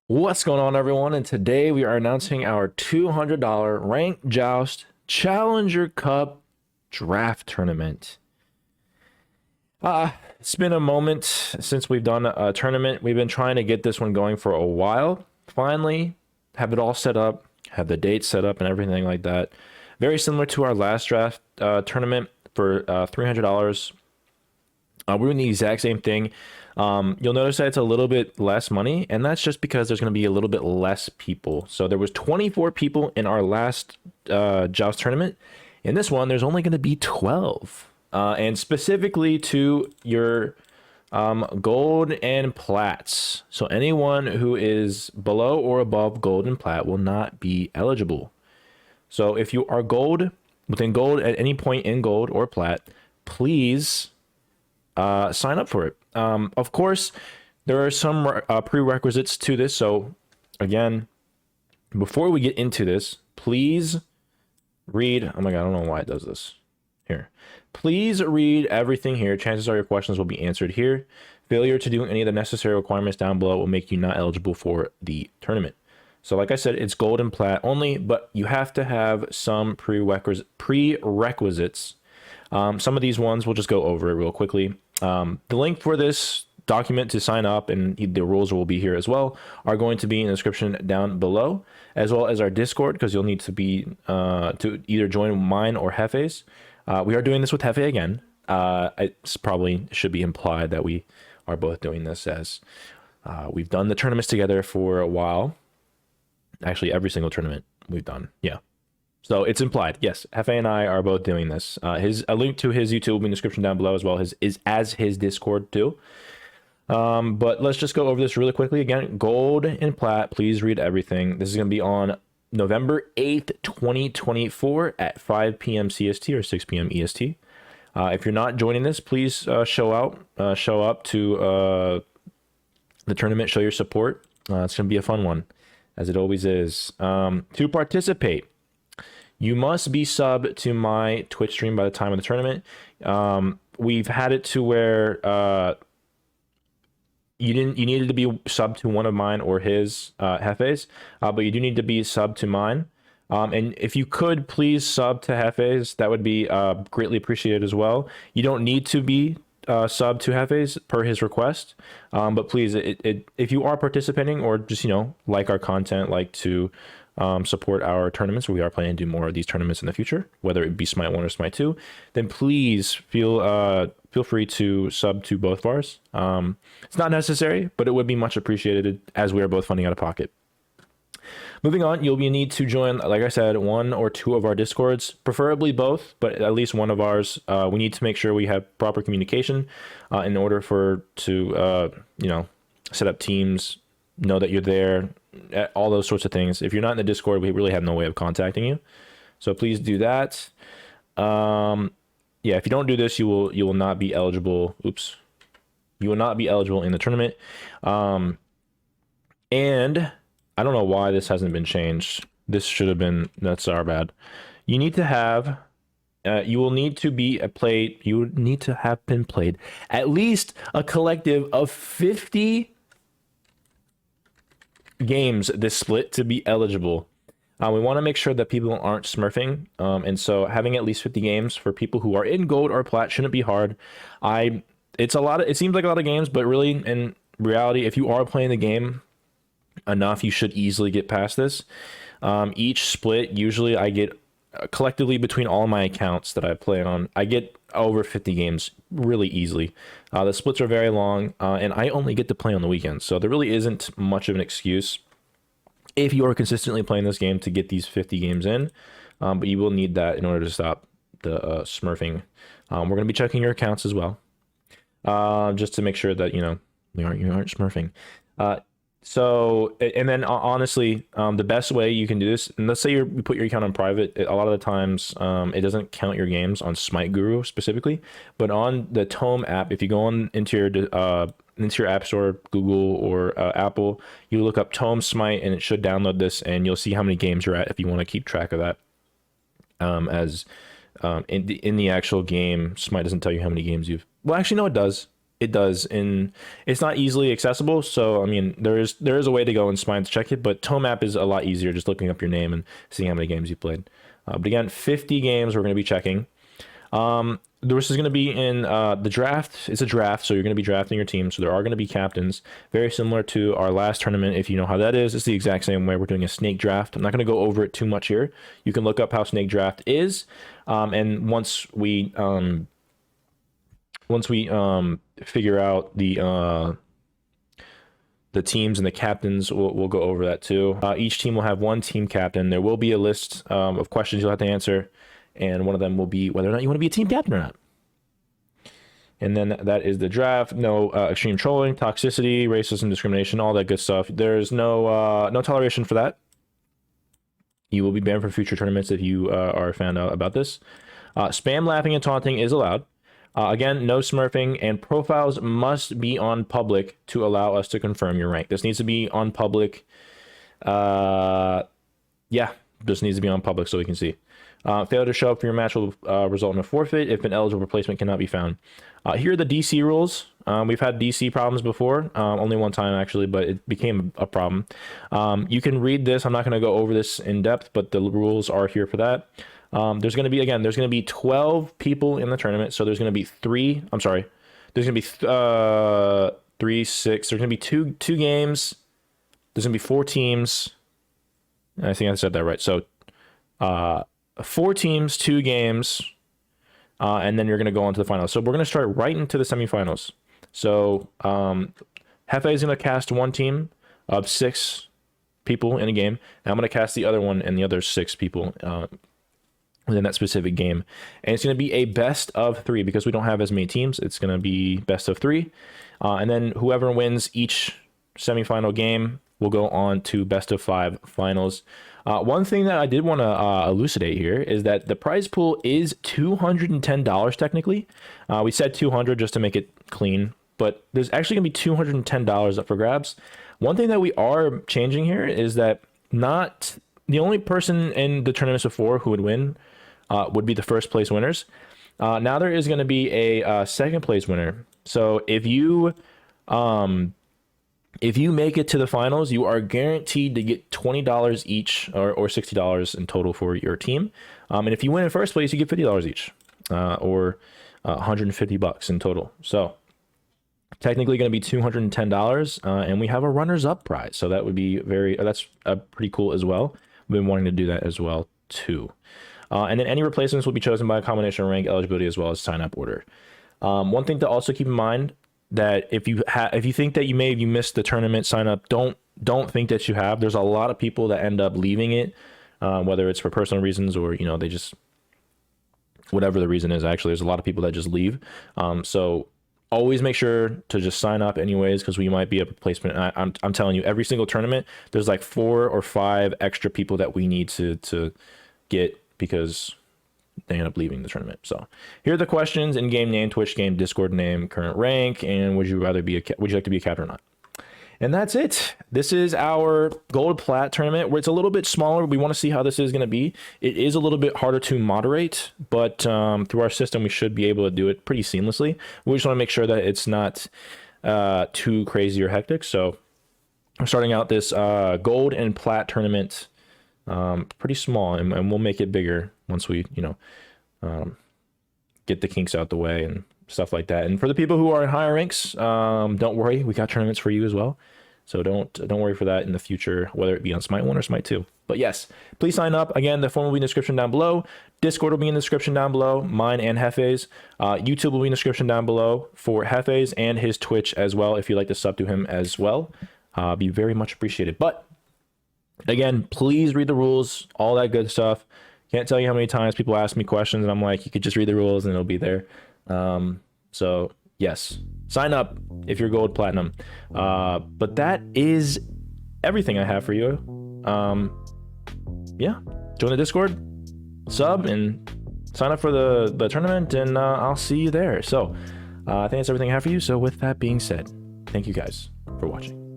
What's going on, everyone? And today we are announcing our $200 Ranked Joust Challenger Cup Draft Tournament. It's been a moment since we've done a tournament. We've been trying to get this one going for a while. Finally, have it all set up, have the dates set up, and everything like that. Very similar to our last draft tournament for $300. We're doing the exact same thing. You'll notice that it's a little bit less money, and that's just because there's going to be a little bit less people. So there was 24 people in our last Joust tournament. In this one, there's only going to be 12. And specifically to your gold and plats. So anyone who is below or above gold and plat will not be eligible. So if you are gold, within gold at any point in gold or plat, please sign up for it. Of course, there are some prerequisites to this. So again, before we get into this, please read. Oh my God, I don't know why it does this. Here. Please read everything here. Chances are your questions will be answered here. Failure to do any of the necessary requirements down below will make you not eligible for the tournament. So like I said, it's gold and plat only, but you have to have some prerequisites. Some of these ones we'll just go over it real quickly. The link for this document to sign up, and the rules will be here as well, are going to be in the description down below, as well as our Discord, because you'll need to be to either join mine or Hefe's. We are doing this with Hefe again. It probably should be implied that we are both doing this, as we've done the tournaments together for a while. Actually, every single tournament we've done. Yeah. So it's implied. Yes, Hefe and I are both doing this. A link to his YouTube will be in the description down below, as well as his Discord too. But let's just go over this really quickly. Again, gold and plat, please read everything. This is going to be on November 8th, 2024 at 5 p.m. CST or 6 p.m. EST. If you're not joining this, please show up to the tournament, show your support. It's going to be a fun one, as it always is. To participate, you must be sub to my Twitch stream by the time of the tournament. We've had it to where you needed to be sub to one of mine or his Hefe's, but you do need to be sub to mine. And if you could please sub to Hefe's, that would be greatly appreciated as well. You don't need to be sub to Hefe's per his request, but please, if you are participating or just like our content, like to support our tournaments, we are planning to do more of these tournaments in the future, whether it be Smite 1 or Smite 2, then please feel free to sub to both of ours. It's not necessary, but it would be much appreciated, as we are both funding out of pocket. Moving on, you'll need to join, like I said, one or two of our Discords, preferably both, but at least one of ours. We need to make sure we have proper communication in order to set up teams, know that you're there, all those sorts of things. If you're not in the Discord, we really have no way of contacting you. So please do that. Yeah, if you don't do this, you will not be eligible. Oops. You will not be eligible in the tournament. And I don't know why this hasn't been changed. This should have been, that's our bad. You need to have, you will need to be played, you would need to have been played at least a collective of 50 games this split to be eligible. We want to make sure that people aren't smurfing, and so having at least 50 games for people who are in gold or plat shouldn't be hard. It seems like a lot of games, but really in reality, if you are playing the game enough, you should easily get past this. Each split, usually I get collectively between all my accounts that I play on, I get over 50 games really easily. The splits are very long, and I only get to play on the weekends, so there really isn't much of an excuse if you are consistently playing this game to get these 50 games in, but you will need that in order to stop the smurfing. We're going to be checking your accounts as well, just to make sure that you aren't smurfing. So, and then honestly, the best way you can do this, and let's say you put your account on private, a lot of the times it doesn't count your games on Smite Guru specifically, but on the Tome app, if you go into your app store, Google or Apple, you look up Tome Smite and it should download this, and you'll see how many games you're at if you want to keep track of that. In the actual game, Smite doesn't tell you how many games you've, well, actually no, it does. It does, and it's not easily accessible. So I mean, there is a way to go and spine to check it, but Tomap is a lot easier, just looking up your name and seeing how many games you played. But again, 50 games we're going to be checking. This is going to be in the draft. It's a draft, so you're going to be drafting your team. So there are going to be captains, very similar to our last tournament. If you know how that is, it's the exact same way. We're doing a snake draft. I'm not going to go over it too much here. You can look up how snake draft is, and once we figure out the teams and the captains, we'll go over that too. Each team will have one team captain. There will be a list of questions you'll have to answer, and one of them will be whether or not you want to be a team captain or not. And then that is the draft. No extreme trolling, toxicity, racism, discrimination, all that good stuff. There's no toleration for that. You will be banned from future tournaments if you are found out about this. Spam, laughing, and taunting is allowed. Again, no smurfing, and profiles must be on public to allow us to confirm your rank. This needs to be on public. Yeah, this needs to be on public so we can see. Failure to show up for your match will result in a forfeit if an eligible replacement cannot be found. Here are the DC rules. We've had DC problems before, only one time actually, but it became a problem. You can read this. I'm not going to go over this in depth, but the rules are here for that. There's going to be 12 people in the tournament. So there's going to be there's going to be 3, 6. There's going to be two games. There's going to be 4 teams. I think I said that right. So 4 teams, 2 games, and then you're going to go on to the finals. So we're going to start right into the semifinals. So Hefe is going to cast one team of 6 people in a game, and I'm going to cast the other one and the other 6 people within that specific game. And it's going to be a best of 3 because we don't have as many teams. It's going to be best of 3, and then whoever wins each semifinal game will go on to best of 5 finals. One thing that I did want to elucidate here is that the prize pool is $210 technically. We said 200 just to make it clean, but there's actually going to be $210 up for grabs. One thing that we are changing here is that not the only person in the tournaments before who would win would be the first place winners. Now there is going to be a second place winner. So if you make it to the finals, you are guaranteed to get $20 each or $60 in total for your team. And if you win in first place, you get $50 each or $150 in total. So technically going to be $210, and we have a runners up prize. So that would be that's pretty cool as well. We've been wanting to do that as well too. And then any replacements will be chosen by a combination of rank, eligibility, as well as sign up order. One thing to also keep in mind, that if you think that you missed the tournament sign up, don't think that you have. There's a lot of people that end up leaving it, whether it's for personal reasons or they just, whatever the reason is. Actually, there's a lot of people that just leave. So always make sure to just sign up anyways, because we might be a replacement. I'm telling you, every single tournament there's like 4 or 5 extra people that we need to get because they end up leaving the tournament. So here are the questions: in-game name, Twitch game, Discord name, current rank, and would you like to be a captain or not? And that's it. This is our gold plat tournament, where it's a little bit smaller. We want to see how this is going to be. It is a little bit harder to moderate, but through our system we should be able to do it pretty seamlessly. We just want to make sure that it's not too crazy or hectic. So I'm starting out this gold and plat tournament pretty small, and we'll make it bigger once we get the kinks out the way and stuff like that. And for the people who are in higher ranks, don't worry, we got tournaments for you as well. So don't worry for that in the future, whether it be on Smite 1 or Smite 2. But yes, please sign up. Again, the form will be in the description down below. Discord will be in the description down below, mine and Hefe's. YouTube will be in the description down below for Hefe's and his Twitch as well, if you'd like to sub to him as well. Be very much appreciated. But again, please read the rules, all that good stuff. Can't tell you how many times people ask me questions and I'm like, you could just read the rules and it'll be there. So yes, sign up if you're gold platinum. But that is everything I have for you. Yeah, join the Discord, sub, and sign up for the tournament, and I'll see you there. So I think that's everything I have for you. So with that being said, thank you guys for watching.